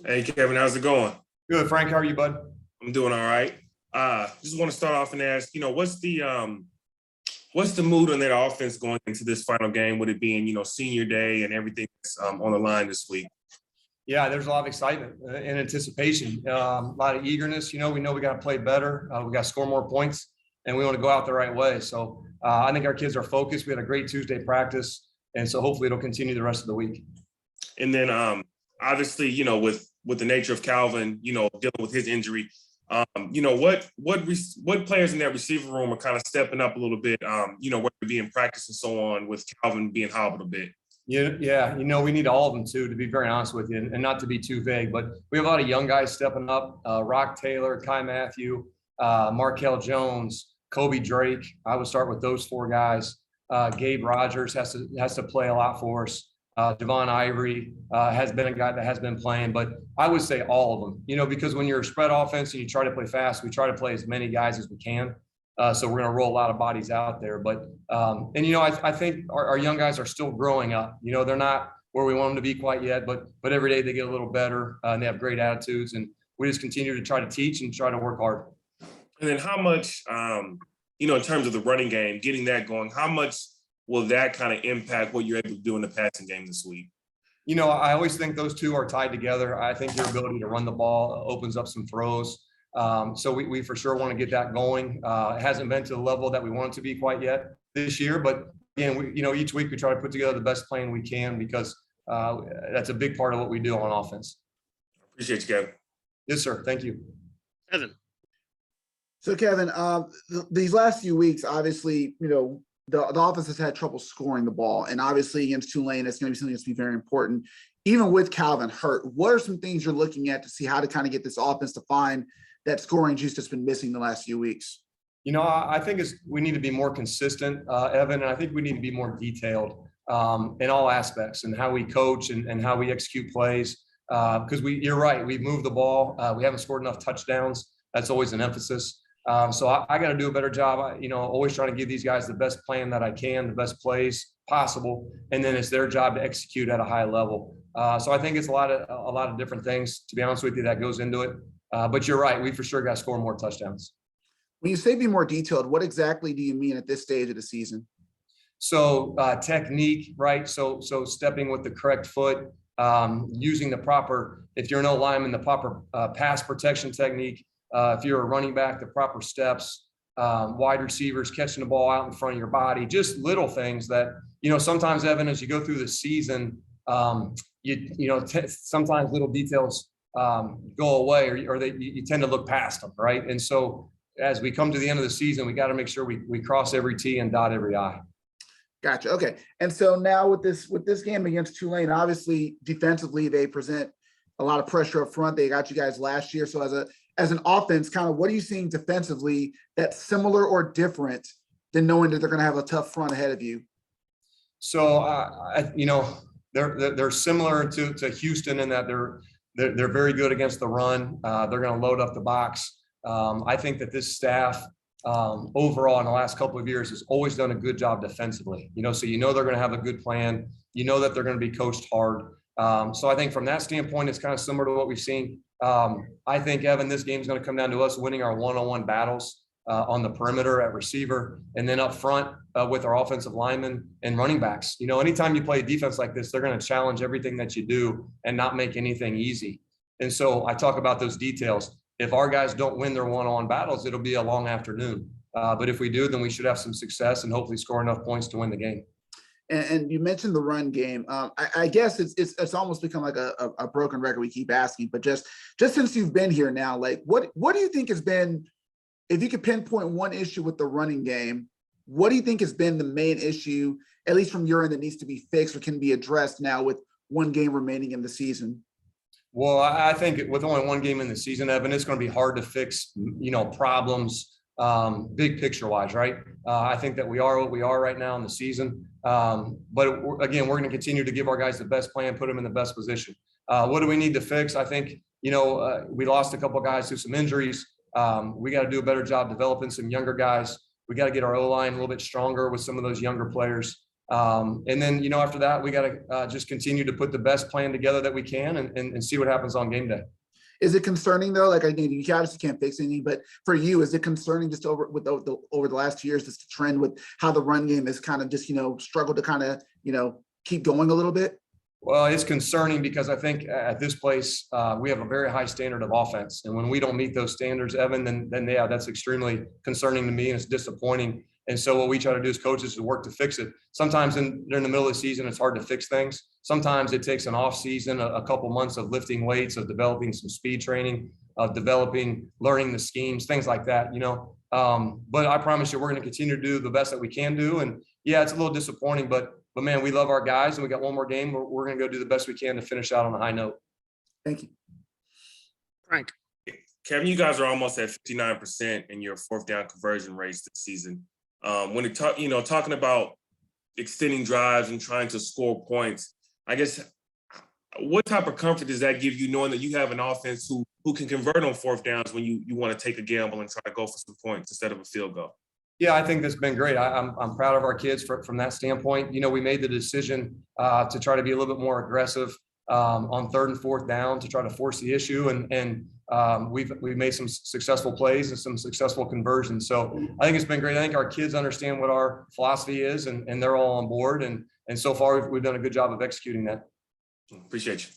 Hey Kevin, how's it going? Good, Frank. How are you, bud? I'm doing all right. Just want to start off and ask, what's the mood on that offense going into this final game? With it being, senior day and everything that's on the line this week? Yeah, there's a lot of excitement and anticipation, a lot of eagerness. We know we got to play better. We got to score more points, and we want to go out the right way. So I think our kids are focused. We had a great Tuesday practice, and so hopefully it'll continue the rest of the week. And then, obviously, with the nature of Calvin, dealing with his injury, what players in that receiver room are kind of stepping up a little bit, whether it be in practice and so on, with Calvin being hobbled a bit. Yeah, we need all of them too, to be very honest with you, and not to be too vague, but we have a lot of young guys stepping up. Rock Taylor, Kai Matthew, Markel Jones, Kobe Drake. I would start with those four guys. Gabe Rogers has to play a lot for us. Devon Ivory has been a guy that has been playing, but I would say all of them, because when you're a spread offense and you try to play fast, we try to play as many guys as we can. So we're going to roll a lot of bodies out there. But, I think our young guys are still growing up. They're not where we want them to be quite yet, but every day they get a little better and they have great attitudes. And we just continue to try to teach and try to work hard. And then how much, in terms of the running game, getting that going, how much will that kind of impact what you're able to do in the passing game this week? I always think those two are tied together. I think your ability to run the ball opens up some throws. So we for sure want to get that going. It hasn't been to the level that we want it to be quite yet this year, but again, each week we try to put together the best plan we can because that's a big part of what we do on offense. Appreciate you, Kevin. Yes, sir. Thank you. Kevin. So Kevin, these last few weeks, obviously, the offense has had trouble scoring the ball, and obviously against Tulane, it's going to be something that's going to be very important. Even with Calvin hurt, what are some things you're looking at to see how to kind of get this offense to find that scoring juice that's been missing the last few weeks? I think we need to be more consistent, Evan, and I think we need to be more detailed in all aspects and how we coach and how we execute plays. Because you're right, we've moved the ball. We haven't scored enough touchdowns. That's always an emphasis. So I got to do a better job. Always trying to give these guys the best plan that I can, the best plays possible, and then it's their job to execute at a high level. So I think it's a lot of different things, to be honest with you, that goes into it. But you're right, we for sure got to score more touchdowns. When you say be more detailed, what exactly do you mean at this stage of the season? So technique, right? So stepping with the correct foot, using the proper, if you're an O-lineman, the proper pass protection technique. If you're a running back, the proper steps, wide receivers catching the ball out in front of your body, just little things that, sometimes, Evan, as you go through the season, sometimes little details go away or you tend to look past them, right? And so as we come to the end of the season, we got to make sure we cross every T and dot every I. Gotcha. Okay. And so now with this game against Tulane, obviously defensively, they present a lot of pressure up front. They got you guys last year. So as an offense, kind of what are you seeing defensively that's similar or different than knowing that they're going to have a tough front ahead of you? So, they're similar to Houston in that they're very good against the run. They're going to load up the box. I think that this staff overall in the last couple of years has always done a good job defensively. So they're going to have a good plan. That they're going to be coached hard. So I think from that standpoint, it's kind of similar to what we've seen. I think, Evan, this game is going to come down to us winning our one-on-one battles on the perimeter at receiver and then up front with our offensive linemen and running backs. Anytime you play a defense like this, they're going to challenge everything that you do and not make anything easy. And so I talk about those details. If our guys don't win their one-on-one battles, it'll be a long afternoon. But if we do, then we should have some success and hopefully score enough points to win the game. And you mentioned the run game. I guess it's almost become like a broken record. We keep asking, but just since you've been here now, like what do you think has been, if you could pinpoint one issue with the running game, what do you think has been the main issue, at least from your end, that needs to be fixed or can be addressed now with one game remaining in the season? Well, I think with only one game in the season, Evan, it's going to be hard to fix, problems big picture wise, right? I think that we are what we are right now in the season. But again, we're going to continue to give our guys the best plan, put them in the best position. What do we need to fix? I think, we lost a couple of guys through some injuries. We got to do a better job developing some younger guys. We got to get our O-line a little bit stronger with some of those younger players. And then, after that, we got to just continue to put the best plan together that we can and see what happens on game day. Is it concerning though? Like, I mean, you obviously can't fix anything, but for you, is it concerning just over the last 2 years, this trend with how the run game has kind of just, struggled to kind of, keep going a little bit? Well, it's concerning because I think at this place, we have a very high standard of offense. And when we don't meet those standards, Evan, then yeah, that's extremely concerning to me and it's disappointing. And so what we try to do as coaches is work to fix it. Sometimes during the middle of the season, it's hard to fix things. Sometimes it takes an off season, a couple months of lifting weights, of developing some speed training, of learning the schemes, things like that, But I promise you, we're going to continue to do the best that we can do. And yeah, it's a little disappointing, but man, we love our guys and we got one more game. We're going to go do the best we can to finish out on a high note. Thank you. Frank. Kevin, you guys are almost at 59% in your fourth down conversion rates this season. When it talking about extending drives and trying to score points, I guess, what type of comfort does that give you, knowing that you have an offense who can convert on fourth downs when you want to take a gamble and try to go for some points instead of a field goal? Yeah, I think that's been great. I'm proud of our kids from that standpoint. We made the decision to try to be a little bit more aggressive on third and fourth down to try to force the issue, and we've made some successful plays and some successful conversions. So I think it's been great. I think our kids understand what our philosophy is, and they're all on board. And so far, we've done a good job of executing that. Appreciate you.